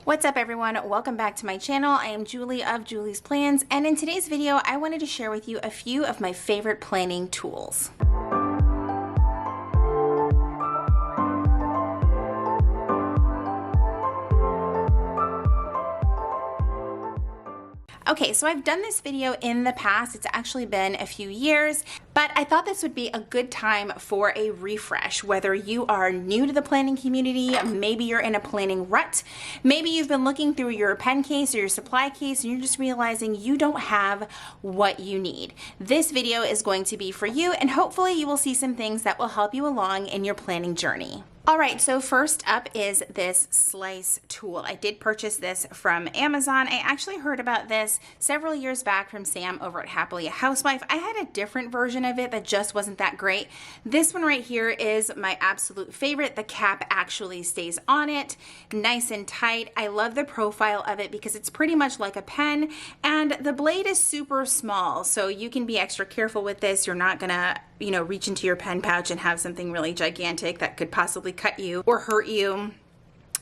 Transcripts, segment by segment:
What's up everyone? Welcome back to my channel. I am Julie of Julie's Plans, and in today's video I wanted to share with you a few of my favorite planning tools. Okay, so I've done this video in the past. It's actually been a few years, but I thought this would be a good time for a refresh. Whether you are new to the planning community, maybe you're in a planning rut, maybe you've been looking through your pen case or your supply case and you're just realizing you don't have what you need. This video is going to be for you, and hopefully you will see some things that will help you along in your planning journey. All right, so first up is this slice tool. I did purchase this from Amazon. I actually heard about this several years back from Sam over at Happily a Housewife. I had a different version of it that just wasn't that great. This one right here is my absolute favorite. The cap actually stays on it, nice and tight. I love the profile of it because it's pretty much like a pen, and the blade is super small, so you can be extra careful with this. You're not gonna, reach into your pen pouch and have something really gigantic that could possibly cut you or hurt you.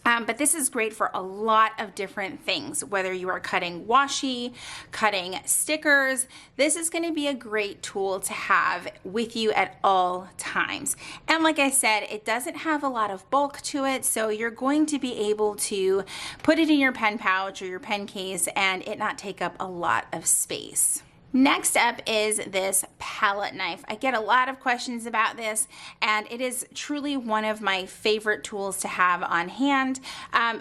But this is great for a lot of different things. Whether you are cutting washi, cutting stickers, this is going to be a great tool to have with you at all times. And like I said, it doesn't have a lot of bulk to it, so you're going to be able to put it in your pen pouch or your pen case and it not take up a lot of space. Next up is this palette knife. I get a lot of questions about this, and it is truly one of my favorite tools to have on hand.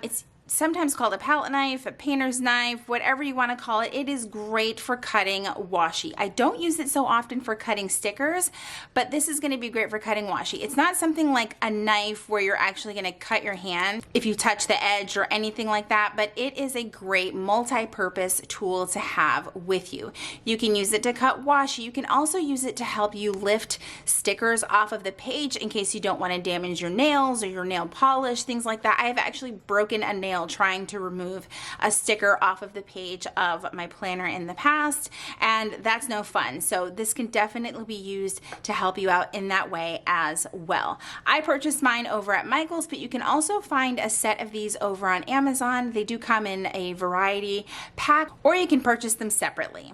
It's sometimes called a palette knife, a painter's knife, whatever you want to call it. It is great for cutting washi. I don't use it so often for cutting stickers, but this is going to be great for cutting washi. It's not something like a knife where you're actually going to cut your hand if you touch the edge or anything like that, but it is a great multi-purpose tool to have with you. You can use it to cut washi. You can also use it to help you lift stickers off of the page in case you don't want to damage your nails or your nail polish, things like that. I have actually broken a nail trying to remove a sticker off of the page of my planner in the past, and that's no fun. So this can definitely be used to help you out in that way as well. I purchased mine over at Michael's, but you can also find a set of these over on Amazon. They do come in a variety pack, or you can purchase them separately.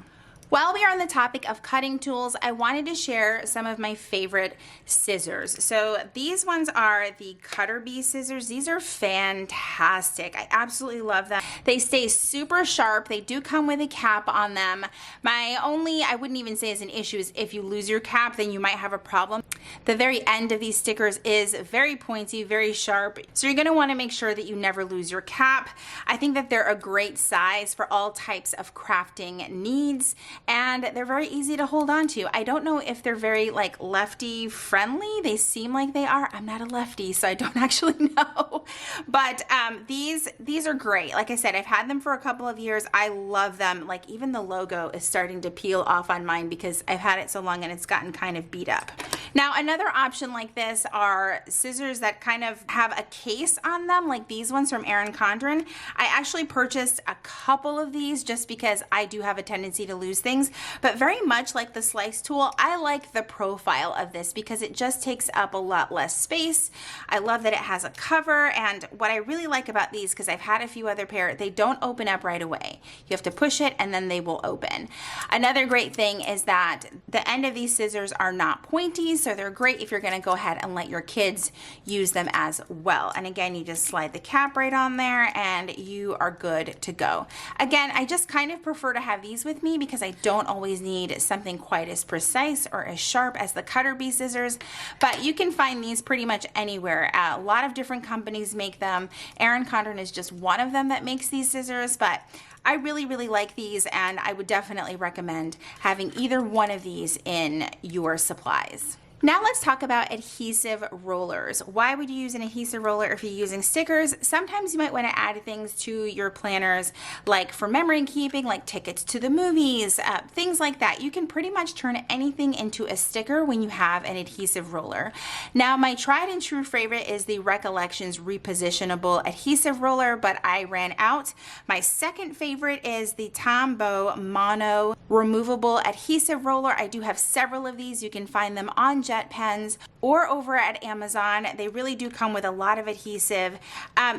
While we are on the topic of cutting tools, I wanted to share some of my favorite scissors. So these ones are the Cutter Bee scissors. These are fantastic. I absolutely love them. They stay super sharp. They do come with a cap on them. My only, I wouldn't even say is an issue, is if you lose your cap, then you might have a problem. The very end of these stickers is very pointy, very sharp. So you're gonna wanna make sure that you never lose your cap. I think that they're a great size for all types of crafting needs, and they're very easy to hold on to. I don't know if they're very like lefty friendly. They seem like they are. I'm not a lefty, so I don't actually know. But these are great. Like I said, I've had them for a couple of years. I love them. Like even the logo is starting to peel off on mine because I've had it so long and it's gotten kind of beat up. Now another option like this are scissors that kind of have a case on them, like these ones from Erin Condren. I actually purchased a couple of these just because I do have a tendency to lose things, but very much like the slice tool, I like the profile of this because it just takes up a lot less space. I love that it has a cover, and what I really like about these, because I've had a few other pair, they don't open up right away. You have to push it and then they will open. Another great thing is that the end of these scissors are not pointy, so they're great if you're going to go ahead and let your kids use them as well. And again, you just slide the cap right on there and you are good to go. Again, I just kind of prefer to have these with me because I don't always need something quite as precise or as sharp as the Cutter Bee scissors, but you can find these pretty much anywhere. A lot of different companies make them. Erin Condren is just one of them that makes these scissors, but I really, really like these, and I would definitely recommend having either one of these in your supplies. Now let's talk about adhesive rollers. Why would you use an adhesive roller if you're using stickers? Sometimes you might want to add things to your planners, like for memory keeping, like tickets to the movies, things like that. You can pretty much turn anything into a sticker when you have an adhesive roller. Now my tried and true favorite is the Recollections repositionable adhesive roller, but I ran out. My second favorite is the Tombow Mono removable adhesive roller. I do have several of these. You can find them on jet pens or over at Amazon. They really do come with a lot of adhesive.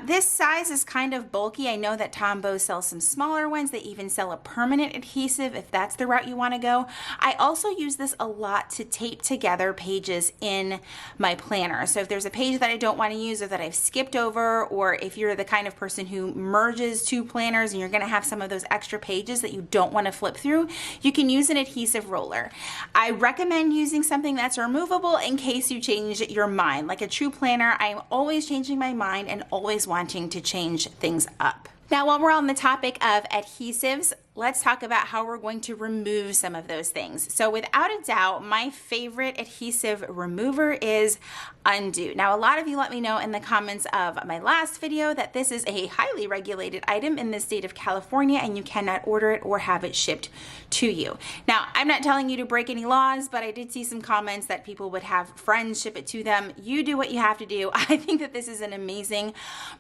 This size is kind of bulky. I know that Tombow sells some smaller ones. They even sell a permanent adhesive if that's the route you want to go. I also use this a lot to tape together pages in my planner. So if there's a page that I don't want to use or that I've skipped over, or if you're the kind of person who merges two planners and you're going to have some of those extra pages that you don't want to flip through, you can use an adhesive roller. I recommend using something that's removable in case you change your mind. Like a true planner, I'm always changing my mind and always wanting to change things up. Now, while we're on the topic of adhesives, let's talk about how we're going to remove some of those things. So without a doubt, my favorite adhesive remover is Undo. Now, a lot of you let me know in the comments of my last video that this is a highly regulated item in the state of California and you cannot order it or have it shipped to you. Now, I'm not telling you to break any laws, but I did see some comments that people would have friends ship it to them. You do what you have to do. I think that this is an amazing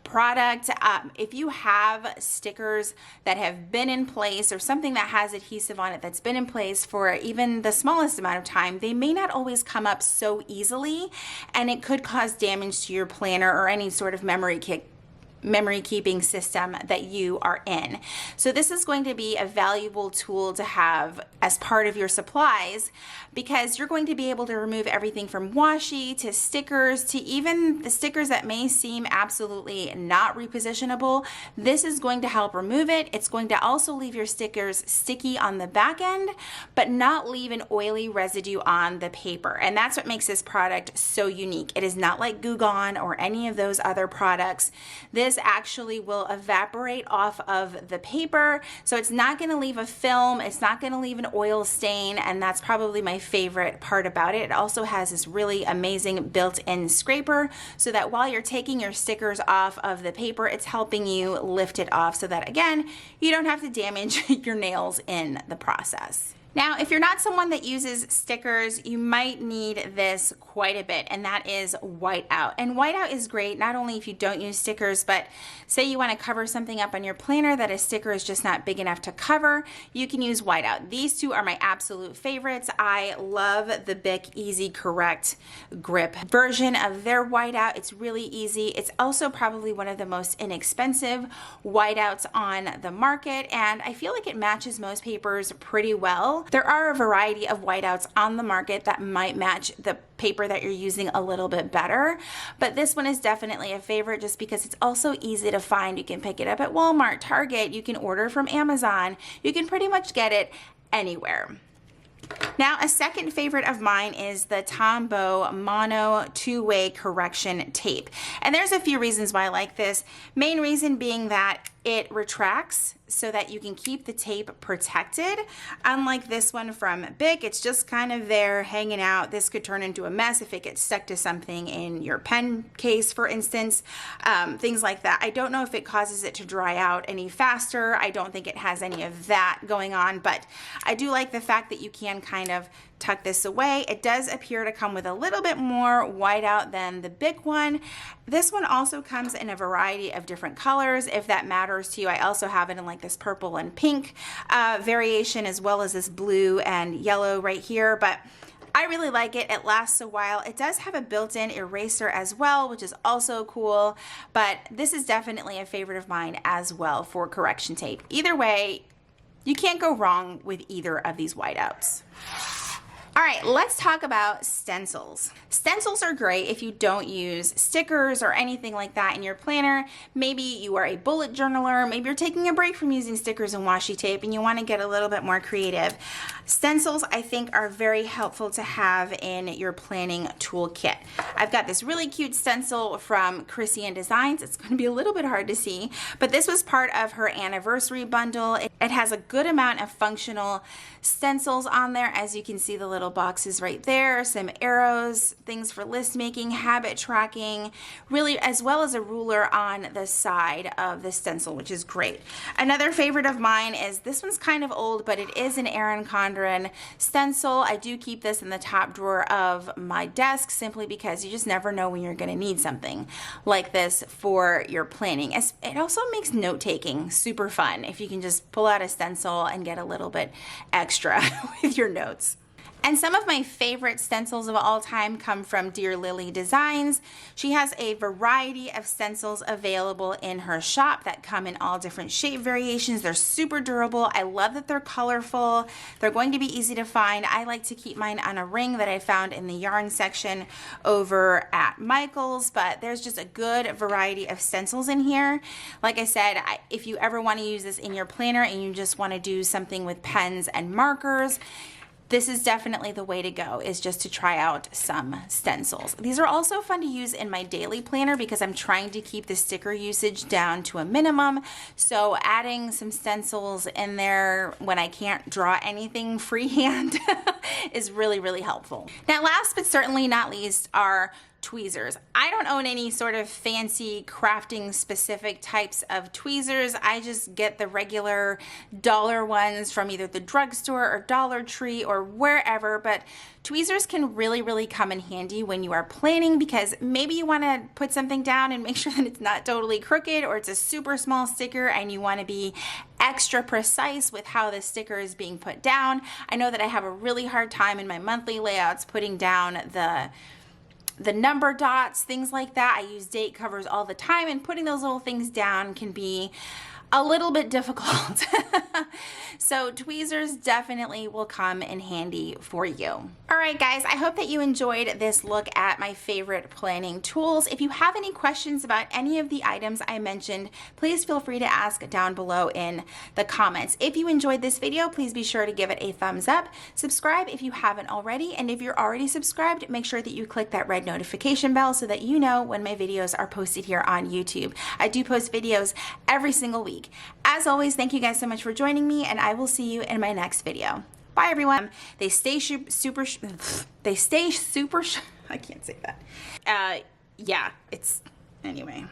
product. If you have stickers that have been in place or something that has adhesive on it that's been in place for even the smallest amount of time, they may not always come up so easily, and it could cause damage to your planner or any sort of memory keeping system that you are in. So this is going to be a valuable tool to have as part of your supplies, because you're going to be able to remove everything from washi to stickers to even the stickers that may seem absolutely not repositionable. This is going to help remove it. It's going to also leave your stickers sticky on the back end, but not leave an oily residue on the paper. And that's what makes this product so unique. It is not like Goo Gone or any of those other products. This actually will evaporate off of the paper, so it's not going to leave a film, it's not going to leave an oil stain, and that's probably my favorite part about it. It also has this really amazing built-in scraper, so that while you're taking your stickers off of the paper, it's helping you lift it off so that, again, you don't have to damage your nails in the process. Now, if you're not someone that uses stickers, you might need this quite a bit, and that is whiteout. And whiteout is great, not only if you don't use stickers, but say you want to cover something up on your planner that a sticker is just not big enough to cover, you can use whiteout. These two are my absolute favorites. I love the Bic Easy Correct Grip version of their whiteout. It's really easy. It's also probably one of the most inexpensive whiteouts on the market, and I feel like it matches most papers pretty well. There are a variety of whiteouts on the market that might match the paper that you're using a little bit better, but this one is definitely a favorite just because it's also easy to find. You can pick it up at Walmart, Target, you can order from Amazon, you can pretty much get it anywhere. Now, a second favorite of mine is the Tombow Mono two-way correction tape. And there's a few reasons why I like this. Main reason being that it retracts so that you can keep the tape protected. Unlike this one from Bic, it's just kind of there hanging out. This could turn into a mess if it gets stuck to something in your pen case, for instance, things like that. I don't know if it causes it to dry out any faster. I don't think it has any of that going on, but I do like the fact that you can kind of tuck this away. It does appear to come with a little bit more whiteout than the Bic one. This one also comes in a variety of different colors, if that matters to you. I also have it in like this purple and pink variation, as well as this blue and yellow right here, but I really like it. It lasts a while. It does have a built-in eraser as well, which is also cool, but this is definitely a favorite of mine as well for correction tape. Either way, you can't go wrong with either of these whiteouts. All right, let's talk about stencils. Stencils are great if you don't use stickers or anything like that in your planner. Maybe you are a bullet journaler, maybe you're taking a break from using stickers and washi tape and you want to get a little bit more creative. Stencils, I think, are very helpful to have in your planning toolkit. I've got this really cute stencil from Chrissy Designs. It's going to be a little bit hard to see, but this was part of her anniversary bundle. It has a good amount of functional stencils on there. As you can see, the little boxes right there, some arrows, things for list making, habit tracking, really, as well as a ruler on the side of the stencil, which is great. Another favorite of mine is, this one's kind of old, but it is an Erin Condren stencil. I do keep this in the top drawer of my desk simply because you just never know when you're going to need something like this for your planning. It also makes note-taking super fun if you can just pull out a stencil and get a little bit extra with your notes. And some of my favorite stencils of all time come from Dear Lily Designs. She has a variety of stencils available in her shop that come in all different shape variations. They're super durable. I love that they're colorful. They're going to be easy to find. I like to keep mine on a ring that I found in the yarn section over at Michael's, but there's just a good variety of stencils in here. Like I said, if you ever want to use this in your planner and you just want to do something with pens and markers, this is definitely the way to go, is just to try out some stencils. These are also fun to use in my daily planner because I'm trying to keep the sticker usage down to a minimum. So adding some stencils in there when I can't draw anything freehand is really, really helpful. Now, last but certainly not least are tweezers. I don't own any sort of fancy crafting specific types of tweezers. I just get the regular dollar ones from either the drugstore or Dollar Tree or wherever, but tweezers can really, really come in handy when you are planning, because maybe you want to put something down and make sure that it's not totally crooked, or it's a super small sticker and you want to be extra precise with how the sticker is being put down. I know that I have a really hard time in my monthly layouts putting down the number dots, things like that. I use date covers all the time, and putting those little things down can be a little bit difficult. So tweezers definitely will come in handy for you. All right, guys, I hope that you enjoyed this look at my favorite planning tools. If you have any questions about any of the items I mentioned, please feel free to ask down below in the comments. If you enjoyed this video, please be sure to give it a thumbs up. Subscribe if you haven't already, and if you're already subscribed, make sure that you click that red notification bell so that you know when my videos are posted here on YouTube. I do post videos every single week. As always, thank you guys so much for joining me, and I will see you in my next video. Bye, everyone. They stay super, I can't say that. Yeah, it's, anyway.